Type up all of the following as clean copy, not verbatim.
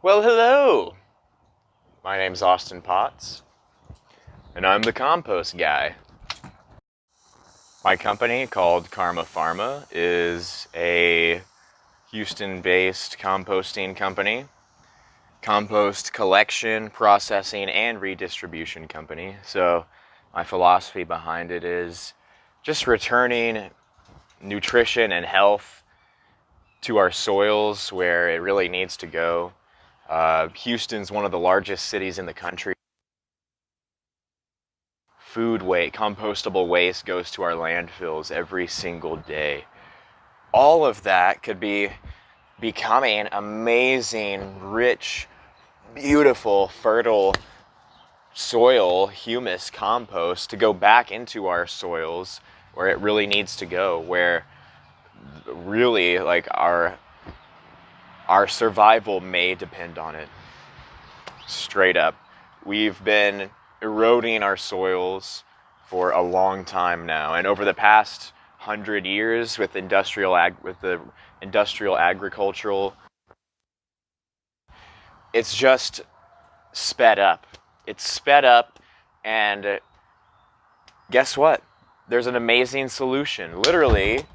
Well, hello. My name's Austin Potts, and I'm the compost guy. My company, called Pharma, is a Houston-based composting company, compost collection, processing, and redistribution company. So my philosophy behind it is just returning nutrition and health to our soils where it really needs to go. Houston's one of the largest cities in the country. Food waste, compostable waste goes to our landfills every single day. All of that could be becoming amazing, rich, beautiful, fertile soil, humus compost to go back into our soils where it really needs to go, where really like our survival may depend on it. Straight up. We've been eroding our soils for a long time now, and over the past 100 years with the industrial agricultural, it's just sped up. It's sped up, and guess what? There's an amazing solution. Literally,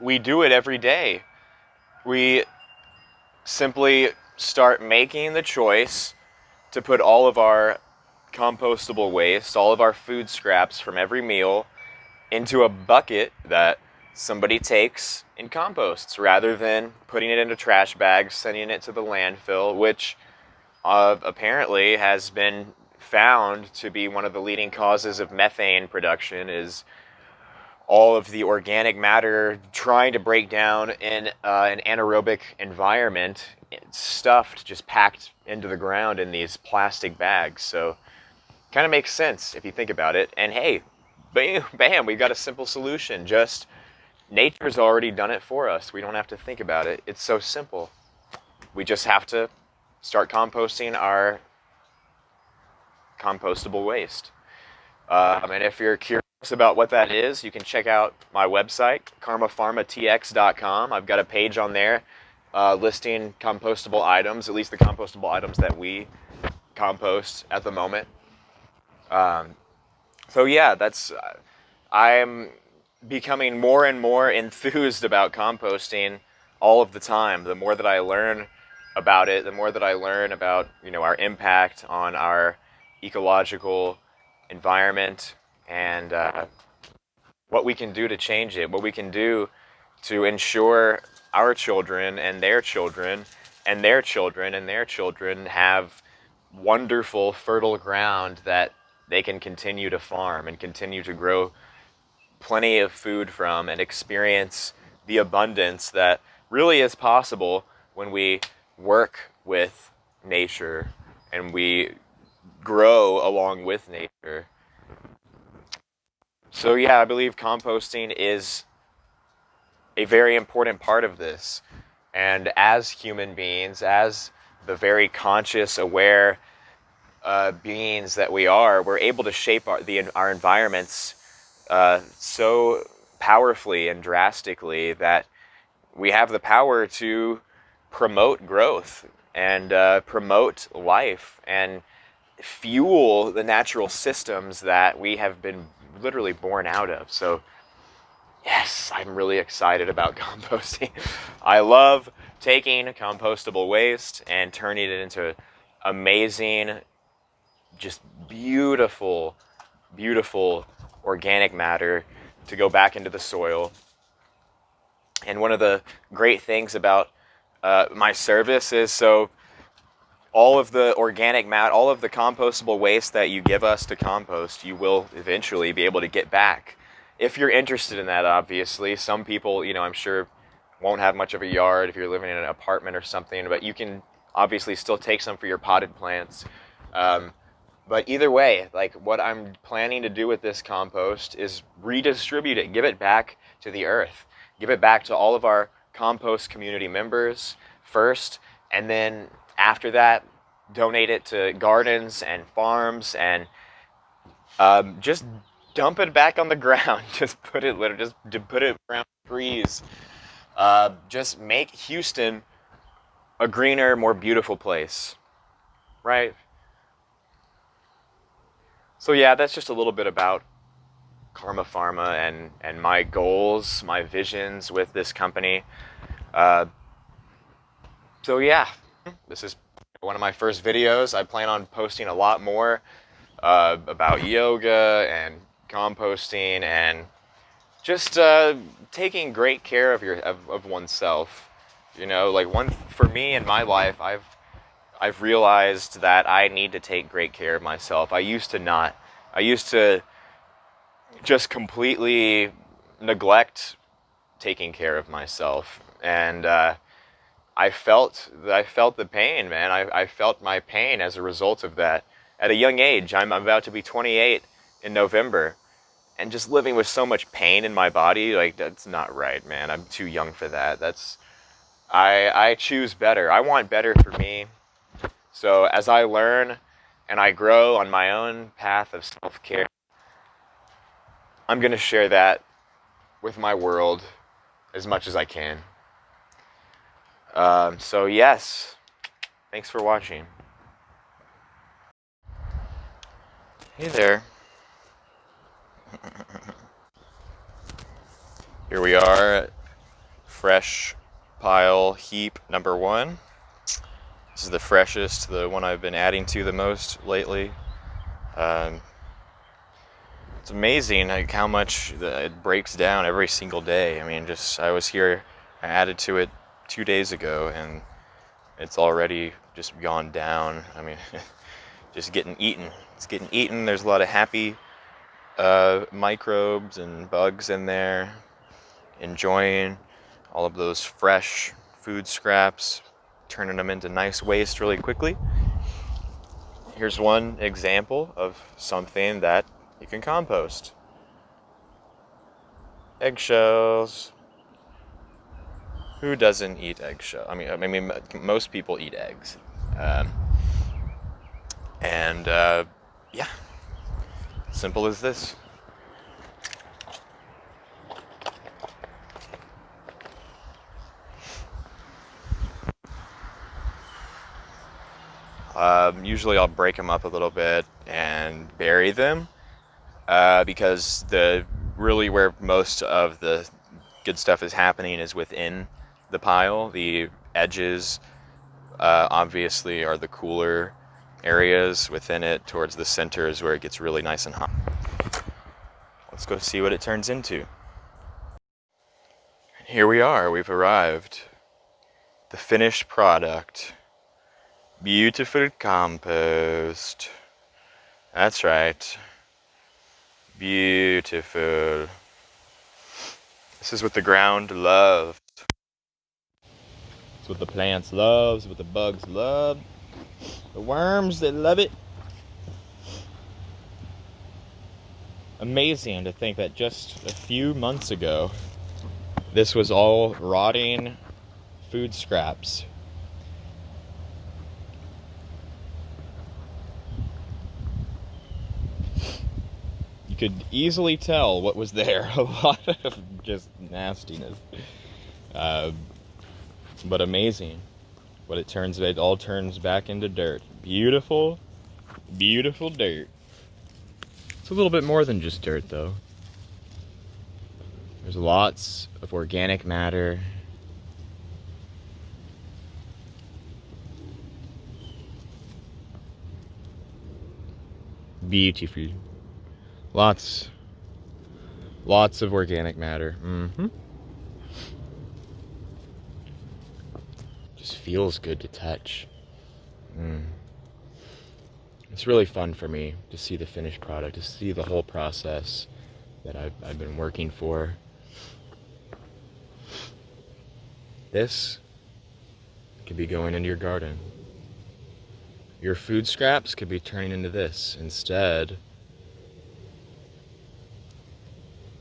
we do it every day. We simply start making the choice to put all of our compostable waste, all of our food scraps from every meal, into a bucket that somebody takes and composts rather than putting it into trash bags, sending it to the landfill, which apparently has been found to be one of the leading causes of methane production, is all of the organic matter trying to break down in an anaerobic environment, stuffed, just packed into the ground in these plastic bags. So kind of makes sense if you think about it. And hey, bam, bam, we've got a simple solution. Just nature's already done it for us. We don't have to think about it. It's so simple. We just have to start composting our compostable waste. And if you're curious about what that is, you can check out my website, karmapharmatx.com. I've got a page on there listing compostable items, at least the compostable items that we compost at the moment. So yeah, I'm becoming more and more enthused about composting all of the time. The more that I learn about it, the more that I learn about, our impact on our ecological environment, and what we can do to change it, what we can do to ensure our children and their children and their children and their children have wonderful, fertile ground that they can continue to farm and continue to grow plenty of food from and experience the abundance that really is possible when we work with nature and we grow along with nature. So yeah, I believe composting is a very important part of this. And as human beings, as the very conscious, aware beings that we are, we're able to shape our environments so powerfully and drastically that we have the power to promote growth and promote life and fuel the natural systems that we have been literally born out of. So yes, I'm really excited about composting. I love taking compostable waste and turning it into amazing, just beautiful, beautiful organic matter to go back into the soil. And one of the great things about my service is, so all of the organic matter, all of the compostable waste that you give us to compost, you will eventually be able to get back. If you're interested in that, obviously. Some people, I'm sure, won't have much of a yard if you're living in an apartment or something, but you can obviously still take some for your potted plants. But either way, like, what I'm planning to do with this compost is redistribute it, give it back to the earth, give it back to all of our compost community members first, and then after that, donate it to gardens and farms, and just dump it back on the ground. Just put it around trees. just make Houston a greener, more beautiful place, right? So yeah, that's just a little bit about Pharma and my goals, my visions with this company. Uh, so yeah, this is one of my first videos. I plan on posting a lot more about yoga and composting and just taking great care of oneself. You know, like for me in my life, I've realized that I need to take great care of myself. I used to not. I used to just completely neglect taking care of myself, and I felt the pain, man. I felt my pain as a result of that at a young age. I'm about to be 28 in November, and just living with so much pain in my body, like, that's not right, man. I'm too young for that. I choose better. I want better for me. So as I learn and I grow on my own path of self-care, I'm going to share that with my world as much as I can. So yes, thanks for watching. Hey there. Here we are, fresh pile heap number 1. This is the freshest, the one I've been adding to the most lately. It's amazing like how much it breaks down every single day. I mean, I was here, I added to it 2 days ago, and it's already just gone down. I mean, just getting eaten. It's getting eaten. There's a lot of happy microbes and bugs in there, enjoying all of those fresh food scraps, turning them into nice waste really quickly. Here's one example of something that you can compost. Eggshells. Who doesn't eat eggshells? I mean, most people eat eggs. Yeah, simple as this. Usually I'll break them up a little bit and bury them, because really where most of the good stuff is happening is within the pile. The edges obviously are the cooler areas within it. Towards the center is where it gets really nice and hot. Let's go see what it turns into. Here we are, we've arrived. The finished product. Beautiful compost. That's right. Beautiful. This is what the ground loves. It's what the plants love, it's what the bugs love. The worms, they love it. Amazing to think that just a few months ago, this was all rotting food scraps. You could easily tell what was there. A lot of just nastiness. But amazing. It all turns back into dirt. Beautiful, beautiful dirt. It's a little bit more than just dirt, though. There's lots of organic matter. Beautiful. Lots of organic matter. Just feels good to touch. It's really fun for me to see the finished product, to see the whole process that I've been working for. This could be going into your garden. Your food scraps could be turning into this instead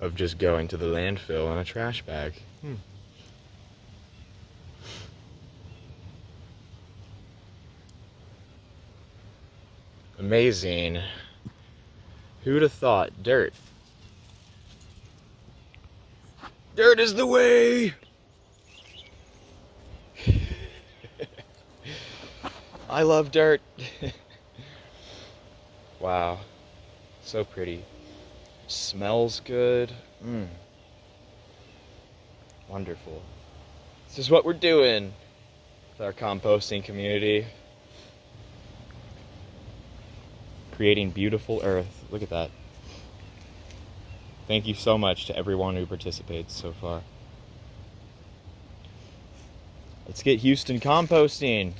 of just going to the landfill in a trash bag. Amazing. Who'd have thought? Dirt. Dirt is the way! I love dirt. Wow. So pretty. Smells good. Wonderful. This is what we're doing with our composting community. Creating beautiful earth. Look at that. Thank you so much to everyone who participates so far. Let's get Houston composting.